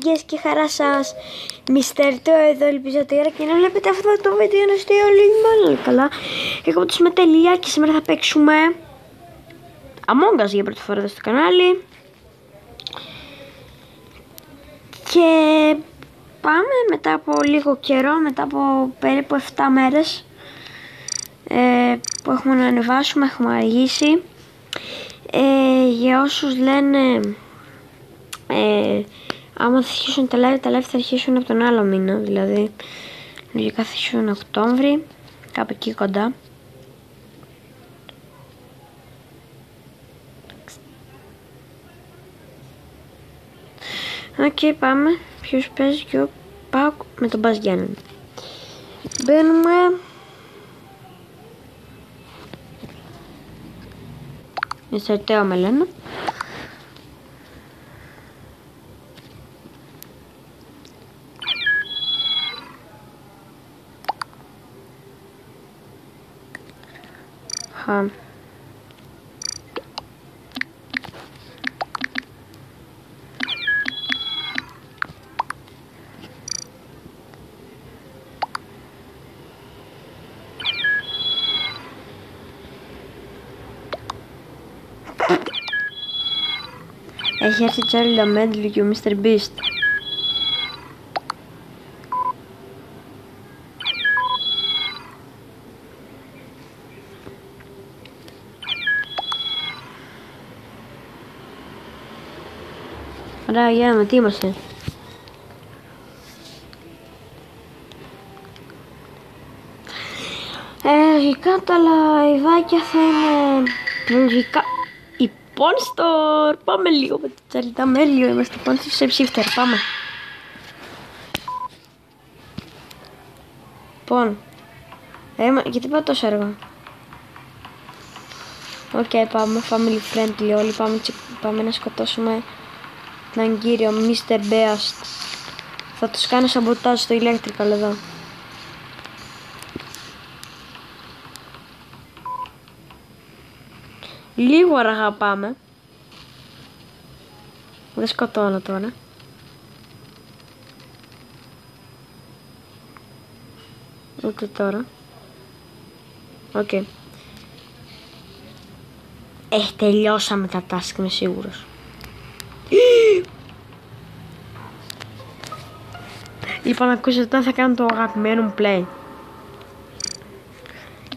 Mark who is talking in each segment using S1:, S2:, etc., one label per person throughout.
S1: υγείας και χαρά σας. Μιστερ το εδώ, ελπίζω ότι ώρα και να βλέπετε αυτό το βίντεο να είστε όλοι καλά. Εγώ τους είμαι τελεία και σήμερα θα παίξουμε Among Us για πρώτη φορά εδώ στο κανάλι. Και πάμε μετά από λίγο καιρό, μετά από περίπου 7 μέρες που έχουμε να ανεβάσουμε, έχουμε αργήσει. Για όσους λένε άμα θα αρχίσουν τα live θα αρχίσουν από τον άλλο μήνα, δηλαδή λογικά θα αρχίσουν Οκτώβρη, κάπου εκεί κοντά. Οκ, πάμε. Ποιος παίζει και πάω με τον Μπας Γιάννη. Μπαίνουμε. Μιστερτέο με λένε. Έχει έρθει Charlie D'Amelio και ο Mr. Beast. Ωραία, για να τι είμαστε. Λογικά τα λαϊβάκια θα είναι λογικά η Ponstor. Πάμε λίγο με το Charlie D'Amelio. Είμαστε Ponstor σε shifter. Πάμε. Λοιπόν, γιατί πάω τόσο έργο. Οκ, πάμε family friendly όλοι. Πάμε να σκοτώσουμε έναν κύριο Mr. Beast. Θα τους κάνω σαμποτάζ στο electrical εδώ. Λίγο αργά πάμε. Δεν σκοτώνω τώρα. Ούτε τώρα. Οκ. Τελειώσαμε τα task, είμαι σίγουρος. Λοιπόν, ακούσατε τώρα θα κάνω το αγαπημένο μου play.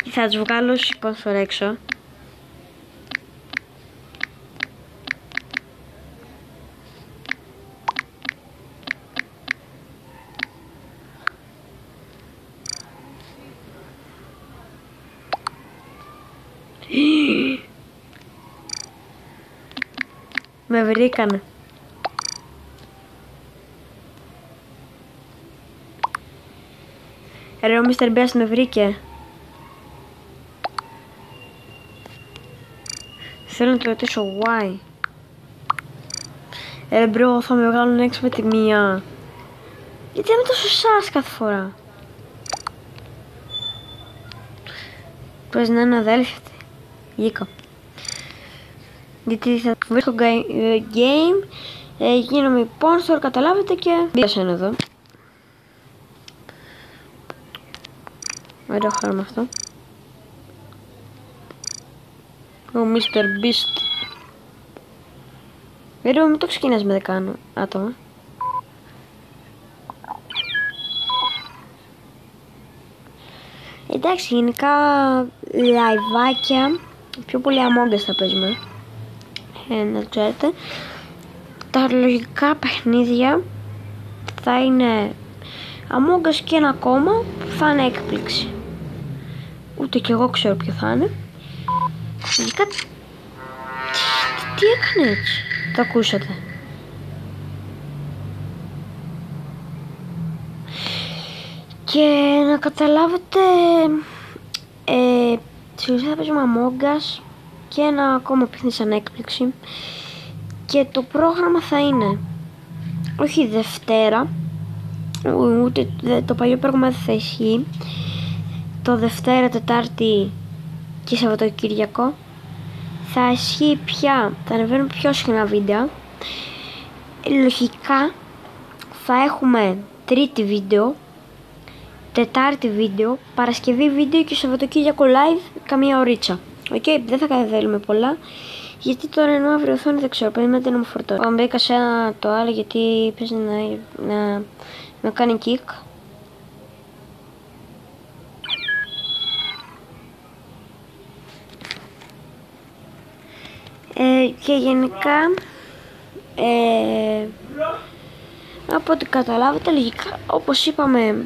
S1: Θα τους βγάλω sponsor έξω. Με βρήκανε. Ρε, ο Mr. Beast με βρήκε. Θέλω να το ρωτήσω why. Μπρο, θα με βγάλουν έξω με τη μία. Γιατί είμαι τόσο σας κάθε φορά. Πες να είναι αδέλφια αυτή. Γήκα. Γιατί θα βρίσκω game, γίνομαι Ponstor, καταλάβετε και μπήκασαν εδώ. Ωραίο χάρμα αυτό. Ο Mr. Beast. Βέβαια μην το ξεκινάς με 10 άτομα. Εντάξει, γενικά λαϊβάκια πιο πολύ Among Us θα παίζουμε. Να ξέρετε. Τα λογικά παιχνίδια θα είναι Among Us και ένα ακόμα που θα είναι έκπληξη. Ούτε κι εγώ ξέρω ποιο θα είναι. Λογικά... Τι έκανε έτσι. Το ακούσατε. Και να καταλάβετε στη ουσία θα παίζουμε Among Us και ένα ακόμα παιχνίδι σαν έκπληξη. Και το πρόγραμμα θα είναι όχι Δευτέρα, ούτε το παλιό πρόγραμμα δεν θα ισχύει. Το Δευτέρα, Τετάρτη και Σαββατοκύριακο θα ισχύει πια, θα ανεβαίνουν πιο συχνά βίντεο. Λογικά θα έχουμε Τρίτη βίντεο, Τετάρτη βίντεο, Παρασκευή βίντεο και Σαββατοκύριακο live καμία ωρίτσα. Οκ, δεν θα κατεβαίνουμε πολλά, γιατί τώρα ενώ αύριο οθόνη δεν ξέρω, περιμένετε να μου φορτώσει. Μπήκα σε ένα το άλλο γιατί πες να με κάνει kick. Και γενικά από ό,τι καταλάβετε, λογικά, όπως είπαμε,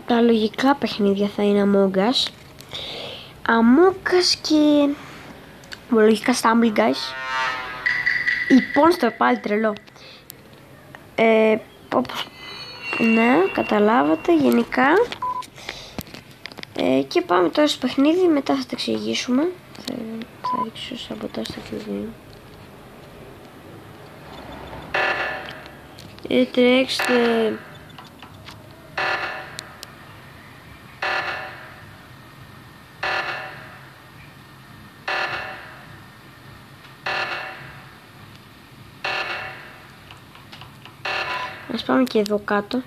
S1: τα λογικά παιχνίδια θα είναι Among Us, και λογικά Stumble Guys, η Monster πάλι τρελό. Όπως ναι, καταλάβατε γενικά. Και πάμε τώρα στο παιχνίδι, μετά θα τα εξηγήσουμε. Θα ρίξω σαμποτάζ στο κλειδί. Τρέξτε. Ας πάμε και εδώ κάτω.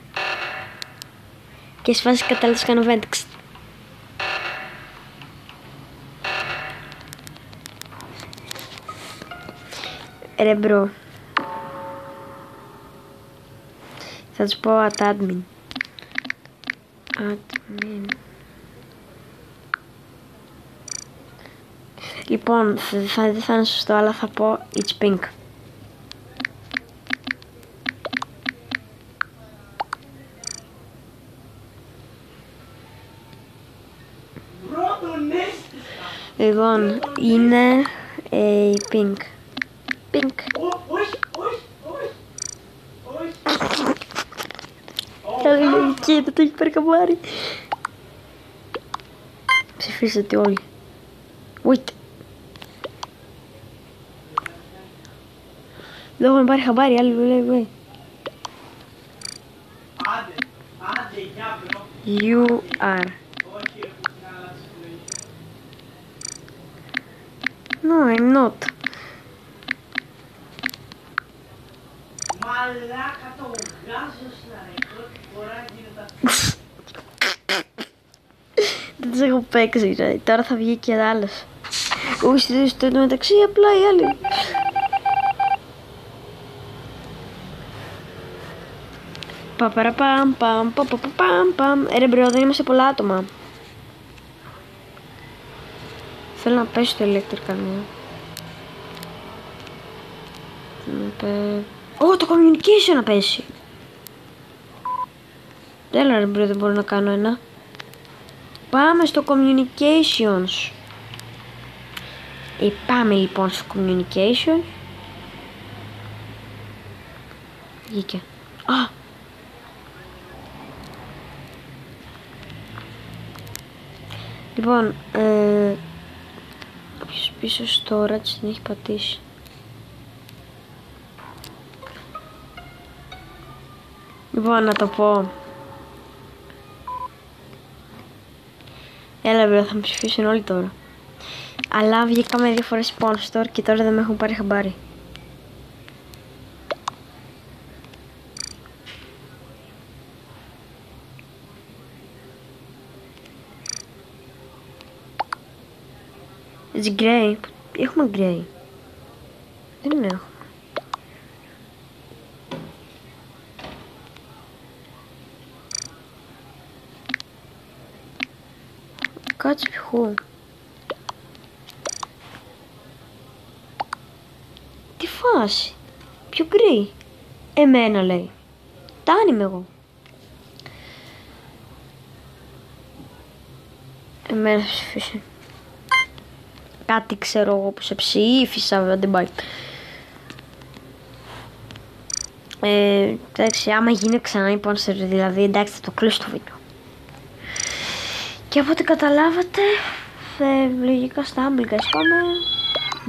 S1: Και σφάσεις κατάλληλες κάνω Ventex. Ρε μπρο. Θα τους πω admin. Λοιπόν, δεν θα είναι σωστό, αλλά θα πω it's pink. Λοιπόν, είναι η pink. Pink. Και δεν το έχει πάρει καμπάρι. Ψηφίσατε όλοι. Wait. Δεν έχουμε πάρει χαμπάρι, άλλοι λέει. You are. No, I'm not. Μαλάκα το βγάζω στα ρε, πρώτη φορά γίνεται. Δεν τους έχω παίξει ρε, τώρα θα βγει και άλλος. Όχι, στο μεταξύ απλά οι άλλοι. Παπαραπαμ, παμ, παπαπαμ, παμ. Ρε μπρο, δεν είμαστε πολλά άτομα. Θέλω να πέσει το electrical μου. Το communication να πέσει. Έλα ρε μπρο, δεν μπορώ να κάνω ένα. Πάμε στο communications. Πάμε λοιπόν στο communication. Βγήκε. Λοιπόν, κάποιος πίσω storage την έχει πατήσει. Λοιπόν, να το πω. Έλα βέβαια, θα με ψηφίσουν όλοι τώρα. Αλλά βγήκαμε 2 φορές sponsor και τώρα δεν με έχουν πάρει χαμπάρι. It's grey. Έχουμε grey. Δεν έχουμε. Κάτσε πιχού. Τι φάση. Πιο γκρι. Εμένα λέει. Τάνι είμαι εγώ. Εμένα θα ψηφίσει. Κάτι ξέρω εγώ που σε ψήφισα, δεν πάει. Εντάξει, άμα γίνει ξανά η Monster, δηλαδή εντάξει θα το κλείσω το βίντεο. Και από ό,τι καταλάβατε, λογικά στα Stumble Guys πάμε.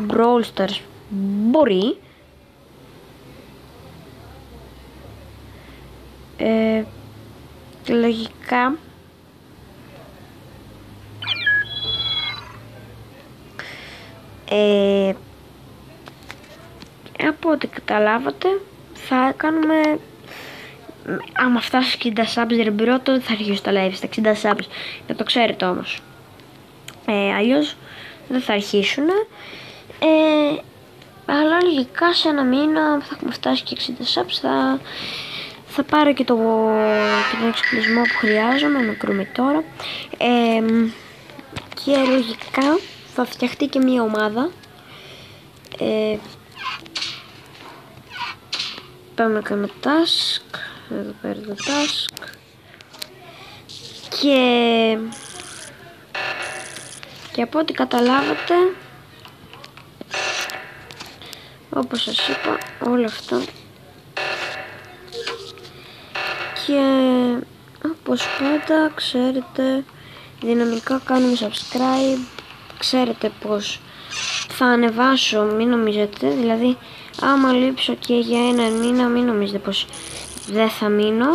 S1: Brawl Stars μπορεί. Και λογικά από ό,τι καταλάβατε θα κάνουμε άμα φτάσει 60 subs ρε μπρο, τότε θα αρχίσω τα live στα 60 subs. Να το ξέρετε όμως. Αλλιώς δεν θα αρχίσουν. Αλλά λογικά σε ένα μήνα θα έχουμε φτάσει και 60 subs. Θα πάρω και τον εξοπλισμό που χρειάζομαι, μικρούμε τώρα. Και λογικά θα φτιαχτεί και μια ομάδα. Πάμε και με task. Εδώ πέρα το task. Και από ό,τι καταλάβατε, όπως σας είπα, όλα αυτά. Και όπως πάντα ξέρετε, δυναμικά κάνουμε subscribe. Ξέρετε πως θα ανεβάσω, μην νομίζετε. Δηλαδή άμα λείψω και για ένα μήνα, μην νομίζετε πως δεν θα μείνω.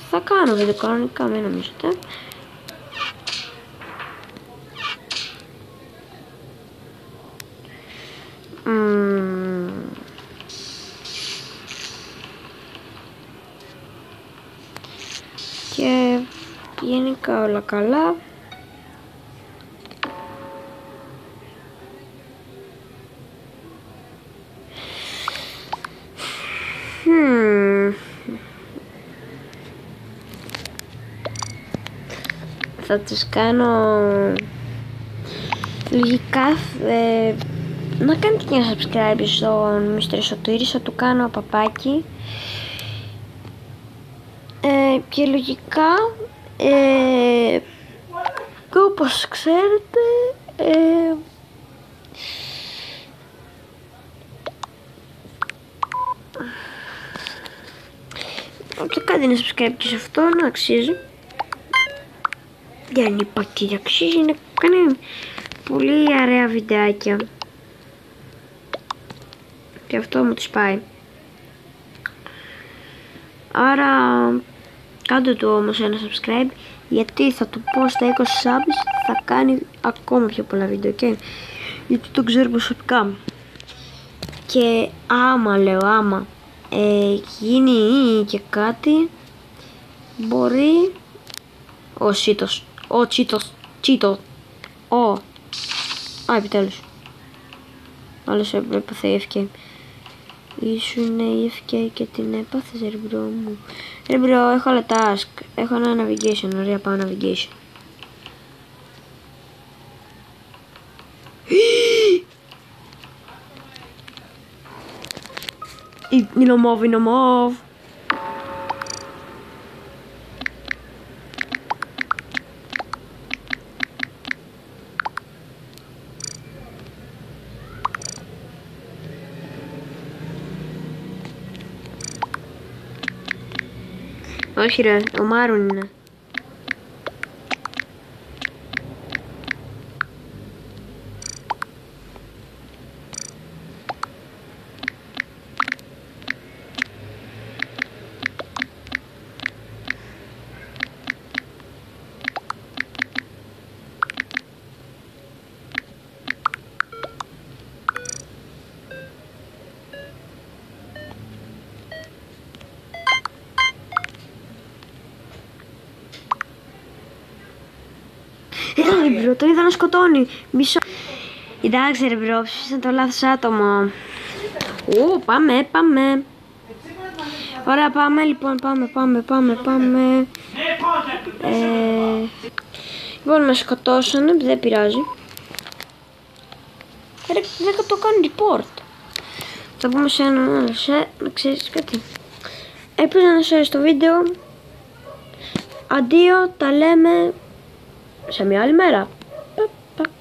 S1: Θα κάνω βίντεο κανονικά, μην νομίζετε. Και γενικά όλα καλά. Θα τις κάνω λογικά. Να κάνετε και ένα subscribe στον Mr. Σωτήρη, θα του κάνω παπάκι. Και λογικά όπως ξέρετε και κάντε ένα subscribe και σε αυτό, να αξίζει. Δεν είπα τι αξίζει, είναι κάνει πολύ ωραία βιντεάκια. Και αυτό μου τις πάει. Άρα κάντε του όμως ένα subscribe, γιατί θα του πω στα 20 subs θα κάνει ακόμα πιο πολλά βίντεο, okay? Γιατί το ξέρω προσωπικά. Και άμα γίνει και κάτι, μπορεί επιτέλους. Άλλος έπαθε η FK. Ήσουν η FK και την έπαθες ρε μπρο μου. Ρε μπρο, έχω άλλα task. Έχω ένα navigation, ωραία, πάω navigation. Είναι μόβ. Όχι ρε, ο Μάρουν είναι. Ρε μπρο, το είδα να σκοτώνει. Μισό. Εντάξει ρε μπρο, ψήφισαν το λάθος άτομο. Πάμε. Ωραία, πάμε λοιπόν, πάμε. Λοιπόν, με σκοτώσανε, δεν πειράζει. Δεν το κάνω report. Θα πούμε σε έναν άλλο, να ξέρεις κάτι. Ελπίζω να σας άρεσε το βίντεο. Αντίο, τα λέμε σε μια άλλη μέρα.